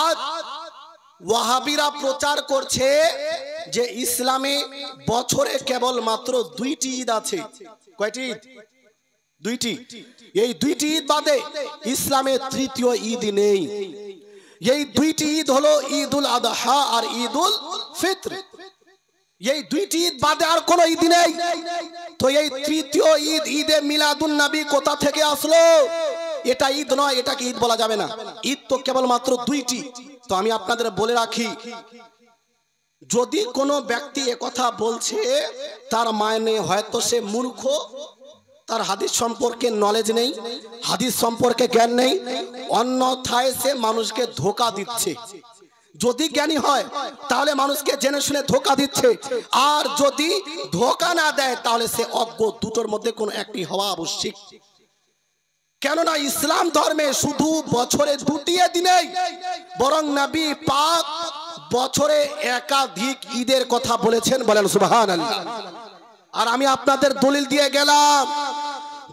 আজ ওয়াহাবিরা প্রচার করছে যে ইসলামে বছরে কেবল মাত্র 2টি ঈদ আছে। কয়টি ঈদ? 2টি। এই 2টি ঈদ বাদে ইসলামে তৃতীয় ঈদ নেই। এই 2টি ঈদ হলো ঈদুল আদহা আর ঈদুল ফিত্র। এই 2টি ঈদ বাদে আর কোনো ঈদ নেই। তো এই তৃতীয় ঈদ, ঈদে মিলাদুন নবী কোথা থেকে আসলো? এটা ঈদ নয়, এটাকে ঈদ বলা যাবে না। ঈদ তো কেবল মাত্র 2টি। তো আমি আপনাদের বলে রাখি, যদি কোনো ব্যক্তি একথা বলছে তার মানে হয়তো সে মূর্খ, তার হাদিস সম্পর্কে নলেজ নেই, হাদিস সম্পর্কে জ্ঞান নেই, অন্যথায় সে মানুষকে ধোঁকা দিচ্ছে। যদি জ্ঞানী হয় তাহলে মানুষকে জেনে শুনে ধোঁকা দিচ্ছে, আর যদি ধোঁকা না দেয় তাহলে সে অজ্ঞ। দুটোর মধ্যে কোনো একটি হওয়া আবশ্যক। কেননা ইসলাম ধর্মে শুধু বছরে 2টি ঈদ নেই, বরং নবী পাক বছরে একাধিক ঈদের কথা বলেছেন। বলেন সুবহানাল্লাহ। আর আমি আপনাদের দলিল দিয়ে গেলাম,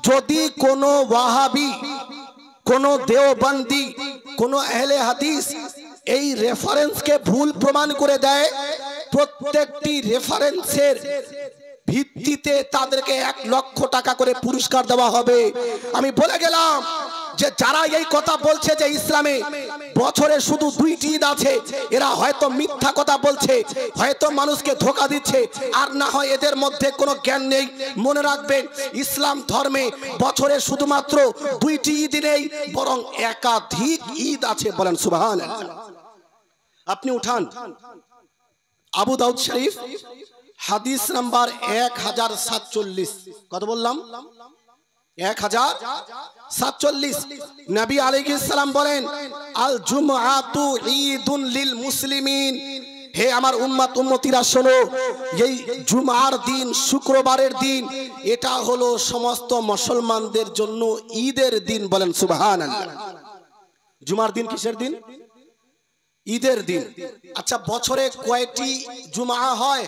যদি কোনো ওয়াহাবি, কোনো দেওবন্দি, কোনো আহলে হাদিস এই রেফারেন্সকে ভুল প্রমাণ করে দেয়, প্রত্যেকটি রেফারেন্সের ভিত্তিতে তাদেরকে 1 লক্ষ টাকা করে পুরস্কার দেওয়া হবে। আমি বলে গেলাম যে যারা এই কথা বলছে যে ইসলামে বছরে শুধু 2টি ঈদ আছে, এরা হয়তো মিথ্যা কথা বলছে, হয়তো মানুষকে ধোঁকা দিচ্ছে, আর না হয় এদের মধ্যে কোনো জ্ঞান নেই। মনে রাখবেন, ইসলাম ধর্মে বছরে শুধুমাত্র 2টি ঈদ নেই, বরং একাধিক ঈদ আছে। বলেন সুবহানাল্লাহ। আপনি উঠান আবু দাউদ শরীফ হাদিস নাম্বার 1047। কত বললাম? 1047। নবী আলাইহিস সালাম বলেন, আল জুমআতু ঈদুন লিল মুসলিমিন। হে আমার উম্মতিরা শোনো, এই জুমার দিন, শুক্রবারের দিন, এটা হলো সমস্ত মুসলমানদের জন্য ঈদের দিন। বলেন সুবহানাল্লাহ। জুমার দিন কিসের দিন? ঈদের দিন। আচ্ছা, বছরে কয়টি জুমা হয়?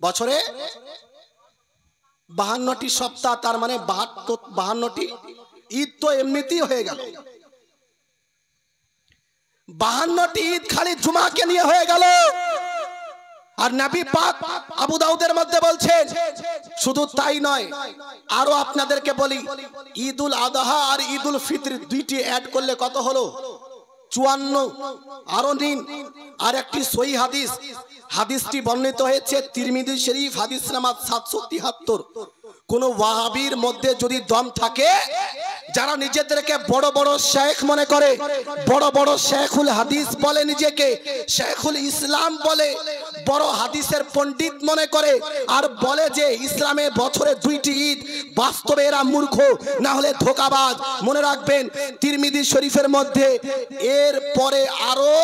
বছরে 52টি সপ্তাহ, তার মানে 52টি ঈদ তো এমনিতেই হয়ে গেল। 52টি ঈদ খালি জুমাকে নিয়ে হয়ে গেল। আর নবী পাক আবু দাউদের মধ্যে বলছেন, শুধু তাই নয়, আরো আপনাদেরকে বলি, ঈদুল আদহা আর ঈদুল ফিতর 2টি অ্যাড করলে কত হলো? 54। আরো নিন, আর একটি সহিহ হাদিস, হাদিসটি বর্ণিত হয়েছে তিরমিজি শরীফ হাদিস নাম্বার 773। কোন ওয়াহাবির মধ্যে যদি দম থাকে, যারা নিজেদেরকে বড় বড় শেখ মনে করে, বড় বড় শেখুল হাদিস বলে, নিজেকে শেখুল ইসলাম বলে, বড় হাদিসের পণ্ডিত মনে করে, আর বলে যে ইসলামে বছরে 2টি ঈদ, বাস্তবে এরা মূর্খ, না হলে ধোঁকাবাজ। মনে রাখবেন, তিরমিজি শরীফের মধ্যে এর পরে আরো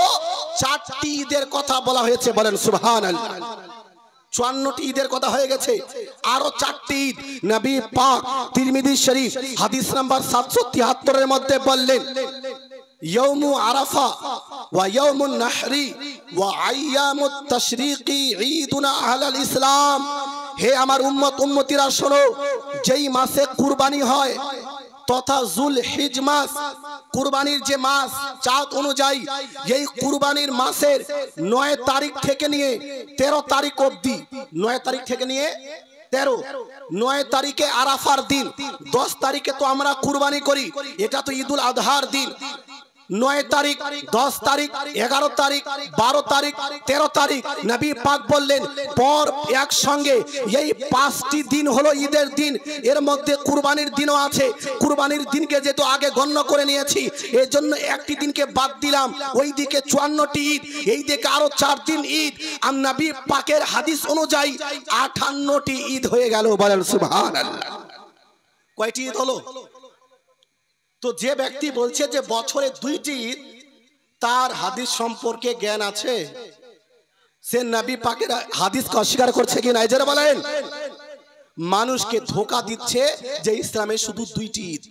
4টি ঈদের কথা বলা হয়েছে। বলেন সুবহানাল্লাহ। 54টি ঈদের কথা হয়ে গেছে, আরো 4টি ঈদ নবী পাক তিরমিজি শরীফ হাদিস নাম্বার 773 এর মধ্যে বললেন, ইয়াউমু আরাফা ওয়া ইয়াউমুন নাহরি ওয়া আইয়ামুত তাশরিকি ঈদুনা আহলাল ইসলাম। হে আমার উম্মতিরা শোনো, যেই মাসে কুরবানি হয় তথা যুলহিজ মাস, কুরবানির যে মাস চাঁদ অনুযায়ী, এই কুরবানির মাসের 9 তারিখ থেকে নিয়ে 13 তারিখ অবধি, 9 তারিখ থেকে নিয়ে 13, 9 তারিখে আরাফার দিন, 10 তারিখে তো আমরা কুরবানি করি, এটা তো ঈদুল আজহার দিন। 9 তারিখ, 10 তারিখ, 11 তারিখ, 12 তারিখ, 13 তারিখ নবী পাক বললেন পর একসঙ্গে এই 5টি দিন হলো ঈদের দিন। এর মধ্যে কুরবানির দিনও আছে। কুরবানির দিনকে যেহেতু আগে গণ্য করে নিয়েছি, এর জন্য একটি দিনকে বাদ দিলাম। ওই দিকে 54টি ঈদ, এই দিকে আরো 4 দিন ঈদ। আর নবী পাকের হাদিস অনুযায়ী 58টি ঈদ হয়ে গেল। বলেন সুবহানাল্লাহ। কয়টি ঈদ হলো? তো যে ব্যক্তি বলছে যে বছরে 2টি ঈদ, তার হাদিস সম্পর্কে জ্ঞান আছে, সে নবী পাকের হাদিসকে অস্বীকার করছে কি না? যারা বলেন, মানুষকে ধোঁকা দিচ্ছে যে ইসলামে শুধু 2টি ঈদ।